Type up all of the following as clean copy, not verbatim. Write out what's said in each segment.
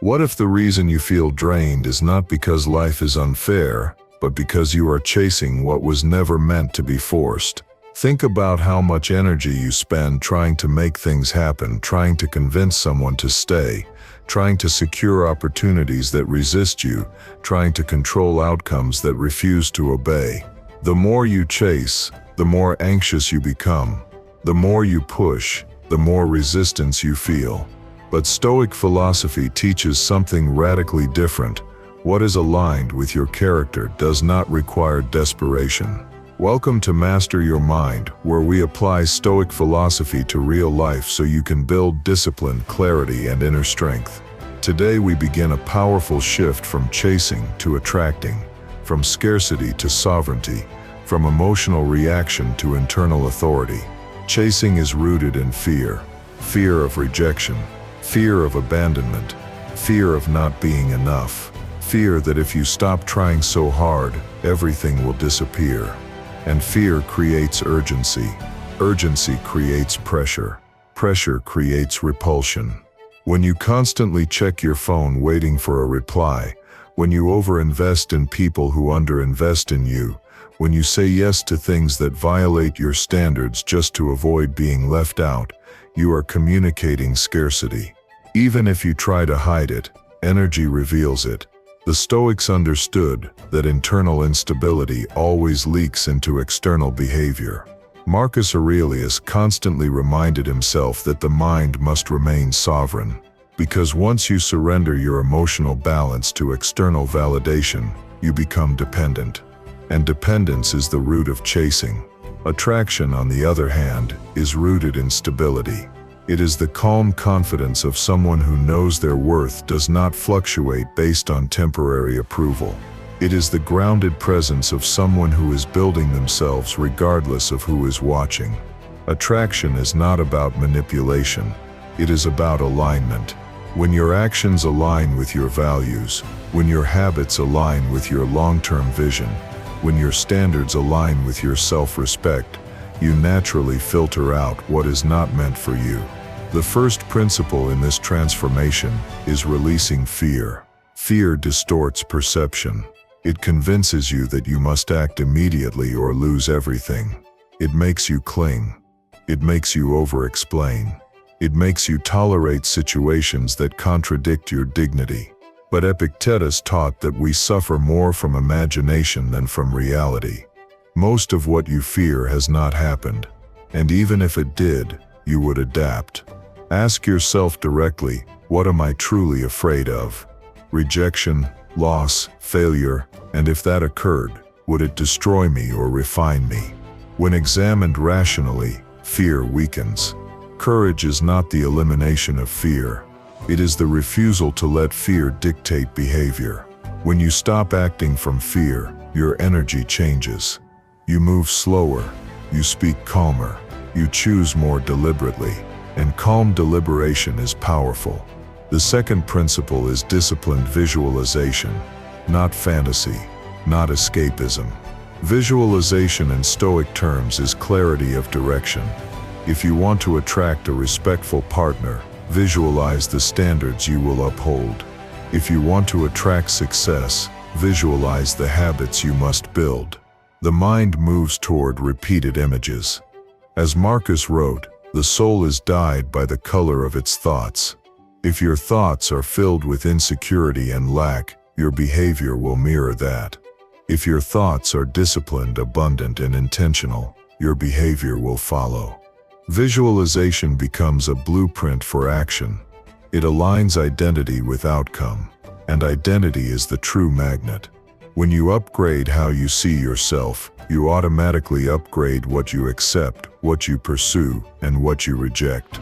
What if the reason you feel drained is not because life is unfair, but because you are chasing what was never meant to be forced? Think about how much energy you spend trying to make things happen, trying to convince someone to stay, trying to secure opportunities that resist you, trying to control outcomes that refuse to obey. The more you chase, the more anxious you become. The more you push, the more resistance you feel. But Stoic philosophy teaches something radically different. What is aligned with your character does not require desperation. Welcome to Master Your Mind, where we apply Stoic philosophy to real life so you can build discipline, clarity, and inner strength. Today we begin a powerful shift from chasing to attracting, from scarcity to sovereignty, from emotional reaction to internal authority. Chasing is rooted in fear. Fear of rejection, fear of abandonment, fear of not being enough, fear that if you stop trying so hard, everything will disappear. And fear creates urgency. Urgency creates pressure. Pressure creates repulsion. When you constantly check your phone waiting for a reply, when you overinvest in people who underinvest in you, when you say yes to things that violate your standards just to avoid being left out, you are communicating scarcity. Even if you try to hide it, energy reveals it. The Stoics understood that internal instability always leaks into external behavior. Marcus Aurelius constantly reminded himself that the mind must remain sovereign, because once you surrender your emotional balance to external validation, you become dependent. And dependence is the root of chasing. Attraction, on the other hand, is rooted in stability. It is the calm confidence of someone who knows their worth does not fluctuate based on temporary approval. It is the grounded presence of someone who is building themselves regardless of who is watching. Attraction is not about manipulation. It is about alignment. When your actions align with your values, when your habits align with your long-term vision, when your standards align with your self-respect, you naturally filter out what is not meant for you. The first principle in this transformation is releasing fear. Fear distorts perception. It convinces you that you must act immediately or lose everything. It makes you cling. It makes you over-explain. It makes you tolerate situations that contradict your dignity. But Epictetus taught that we suffer more from imagination than from reality. Most of what you fear has not happened, and even if it did, you would adapt. Ask yourself directly, what am I truly afraid of? Rejection, loss, failure, and if that occurred, would it destroy me or refine me? When examined rationally, fear weakens. Courage is not the elimination of fear. It is the refusal to let fear dictate behavior. When you stop acting from fear, your energy changes. You move slower, you speak calmer, you choose more deliberately, and calm deliberation is powerful. The second principle is disciplined visualization, not fantasy, not escapism. Visualization in Stoic terms is clarity of direction. If you want to attract a respectful partner, visualize the standards you will uphold. If you want to attract success, visualize the habits you must build. The mind moves toward repeated images. As Marcus wrote, the soul is dyed by the color of its thoughts. If your thoughts are filled with insecurity and lack, your behavior will mirror that. If your thoughts are disciplined, abundant, and intentional, your behavior will follow. Visualization becomes a blueprint for action. It aligns identity with outcome, and identity is the true magnet. When you upgrade how you see yourself, you automatically upgrade what you accept, what you pursue, and what you reject.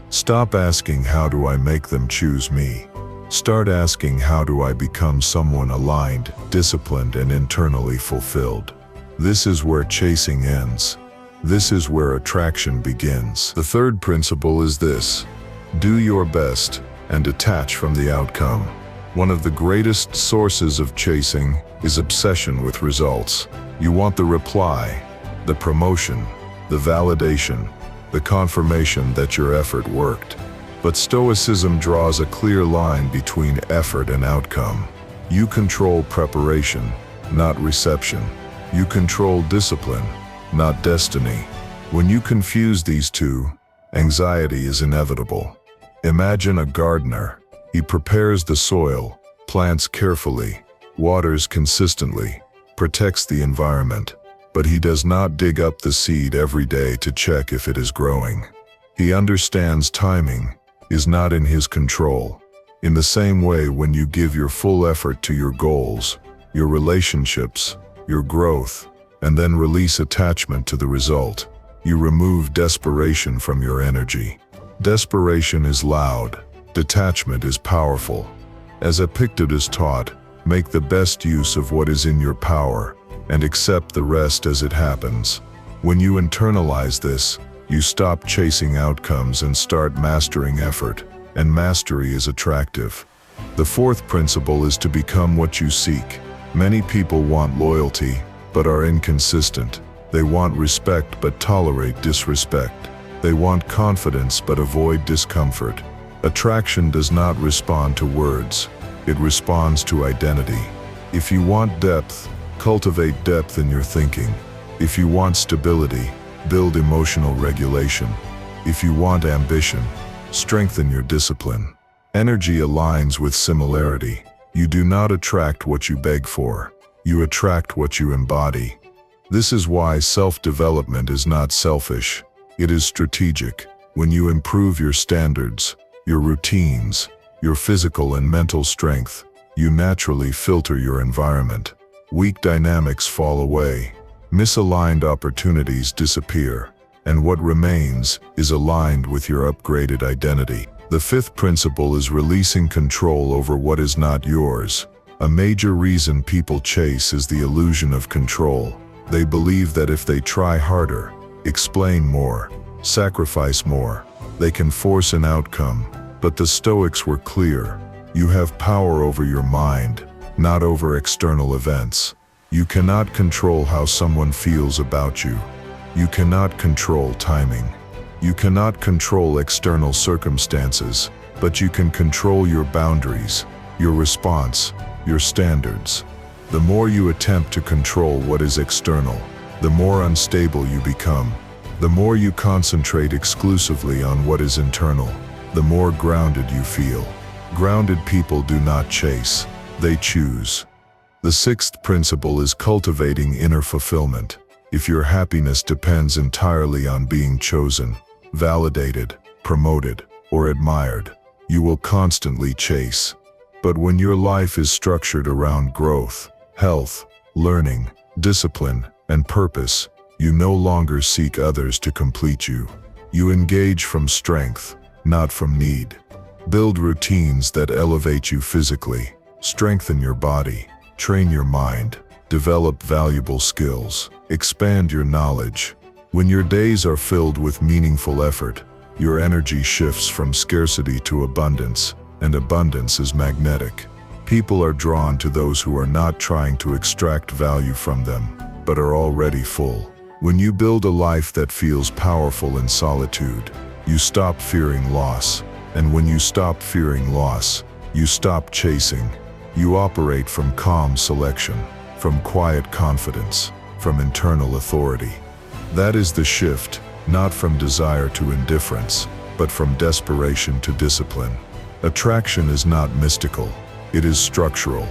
Stop asking, how do I make them choose me? Start asking, how do I become someone aligned, disciplined, and internally fulfilled? This is where chasing ends. This is where attraction begins. The third principle is this: do your best and detach from the outcome. One of the greatest sources of chasing is obsession with results. You want the reply, the promotion, the validation, the confirmation that your effort worked. But Stoicism draws a clear line between effort and outcome. You control preparation, not reception. You control discipline, not destiny. When you confuse these two, anxiety is inevitable. Imagine a gardener. He prepares the soil, plants carefully, waters consistently, protects the environment, but he does not dig up the seed every day to check if it is growing. He understands timing is not in his control. In the same way, when you give your full effort to your goals, your relationships, your growth, and then release attachment to the result, you remove desperation from your energy. Desperation is loud, detachment is powerful. As Epictetus taught, make the best use of what is in your power and accept the rest as it happens. When you internalize this, you stop chasing outcomes and start mastering effort, and mastery is attractive. The fourth principle is to become what you seek. Many people want loyalty, but are inconsistent. They want respect but tolerate disrespect. They want confidence but avoid discomfort. Attraction does not respond to words. It responds to identity. If you want depth, cultivate depth in your thinking. If you want stability, build emotional regulation. If you want ambition, strengthen your discipline. Energy aligns with similarity. You do not attract what you beg for. You attract what you embody. This is why self-development is not selfish. It is strategic. When you improve your standards, your routines, your physical and mental strength, you naturally filter your environment. Weak dynamics fall away. Misaligned opportunities disappear. And what remains is aligned with your upgraded identity. The fifth principle is releasing control over what is not yours. A major reason people chase is the illusion of control. They believe that if they try harder, explain more, sacrifice more, they can force an outcome. But the Stoics were clear. You have power over your mind, not over external events. You cannot control how someone feels about you. You cannot control timing. You cannot control external circumstances, but you can control your boundaries, your response, your standards. The more you attempt to control what is external, the more unstable you become. The more you concentrate exclusively on what is internal, the more grounded you feel. Grounded people do not chase, they choose. The sixth principle is cultivating inner fulfillment. If your happiness depends entirely on being chosen, validated, promoted, or admired, you will constantly chase. But when your life is structured around growth, health, learning, discipline, and purpose, you no longer seek others to complete you. You engage from strength, not from need. Build routines that elevate you physically, strengthen your body, train your mind, develop valuable skills, expand your knowledge. When your days are filled with meaningful effort, your energy shifts from scarcity to abundance, and abundance is magnetic. People are drawn to those who are not trying to extract value from them, but are already full. When you build a life that feels powerful in solitude, you stop fearing loss. And when you stop fearing loss, you stop chasing. You operate from calm selection, from quiet confidence, from internal authority. That is the shift, not from desire to indifference, but from desperation to discipline. Attraction is not mystical, it is structural.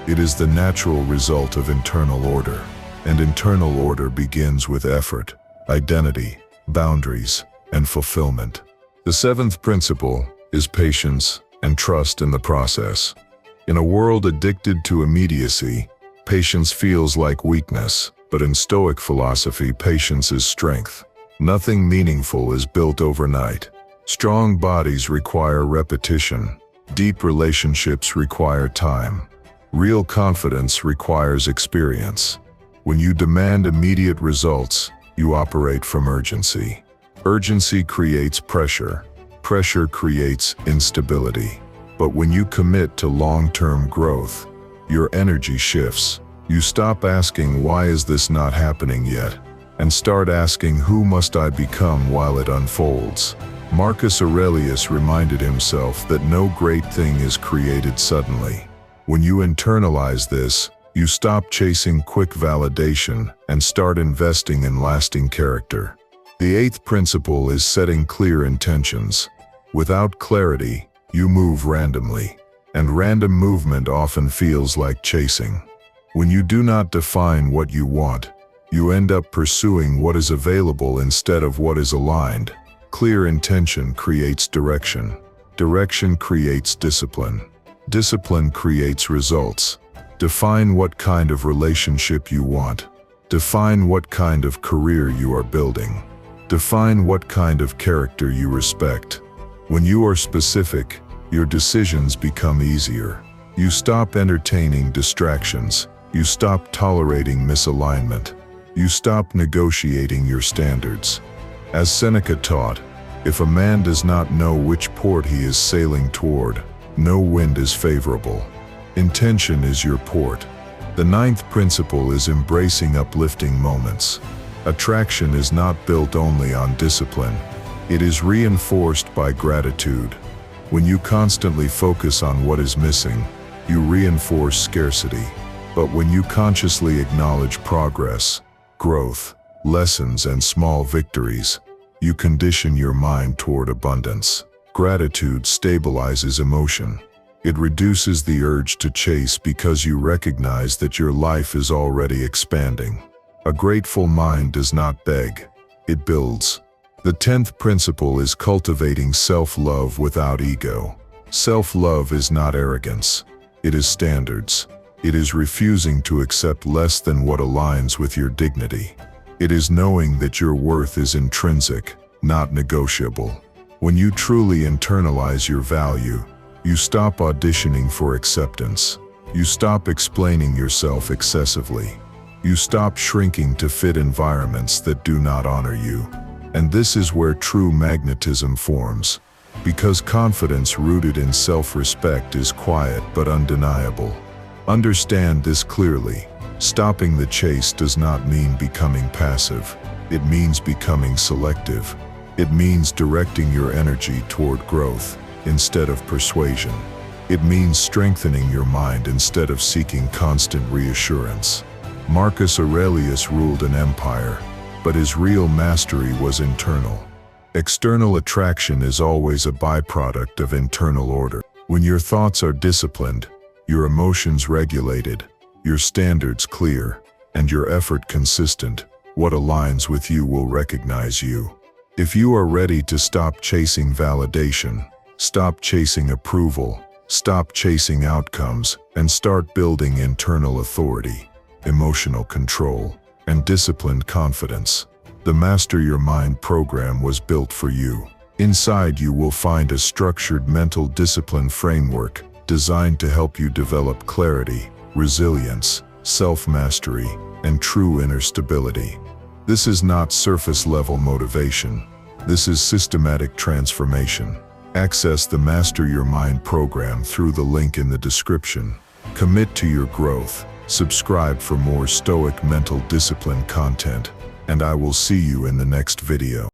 It is the natural result of internal order. And internal order begins with effort, identity, boundaries, and fulfillment. The seventh principle is patience and trust in the process. In a world addicted to immediacy, patience feels like weakness, but in Stoic philosophy, patience is strength. Nothing meaningful is built overnight. Strong bodies require repetition. Deep relationships require time. Real confidence requires experience. When you demand immediate results, you operate from urgency. Urgency creates pressure. Pressure creates instability. But when you commit to long-term growth, your energy shifts. You stop asking, why is this not happening yet? And start asking, who must I become while it unfolds? Marcus Aurelius reminded himself that no great thing is created suddenly. When you internalize this, you stop chasing quick validation and start investing in lasting character. The eighth principle is setting clear intentions. Without clarity, you move randomly, and random movement often feels like chasing. When you do not define what you want, you end up pursuing what is available instead of what is aligned. Clear intention creates direction. Direction creates discipline. Discipline creates results. Define what kind of relationship you want. Define what kind of career you are building. Define what kind of character you respect. When you are specific, your decisions become easier. You stop entertaining distractions. You stop tolerating misalignment. You stop negotiating your standards. As Seneca taught, if a man does not know which port he is sailing toward, no wind is favorable. Intention is your port. The ninth principle is embracing uplifting moments. Attraction is not built only on discipline. It is reinforced by gratitude. When you constantly focus on what is missing, you reinforce scarcity. But when you consciously acknowledge progress, growth, lessons, and small victories, you condition your mind toward abundance. Gratitude stabilizes emotion. It reduces the urge to chase because you recognize that your life is already expanding. A grateful mind does not beg, it builds. The 10th principle is cultivating self-love without ego. Self-love is not arrogance. It is standards. It is refusing to accept less than what aligns with your dignity. It is knowing that your worth is intrinsic, not negotiable. When you truly internalize your value, you stop auditioning for acceptance. You stop explaining yourself excessively. You stop shrinking to fit environments that do not honor you. And this is where true magnetism forms. Because confidence rooted in self-respect is quiet but undeniable. Understand this clearly. Stopping the chase does not mean becoming passive. It means becoming selective. It means directing your energy toward growth instead of persuasion. It means strengthening your mind instead of seeking constant reassurance. Marcus Aurelius ruled an empire, but his real mastery was internal. External attraction is always a byproduct of internal order. When your thoughts are disciplined, your emotions regulated, your standards clear, and your effort consistent, what aligns with you will recognize you. If you are ready to stop chasing validation, stop chasing approval, stop chasing outcomes, and start building internal authority, emotional control, and disciplined confidence, the Master Your Mind program was built for you. Inside you will find a structured mental discipline framework designed to help you develop clarity, resilience, self-mastery, and true inner stability. This is not surface-level motivation. This is systematic transformation. Access the Master Your Mind program through the link in the description. Commit to your growth. Subscribe for more Stoic mental discipline content, and I will see you in the next video.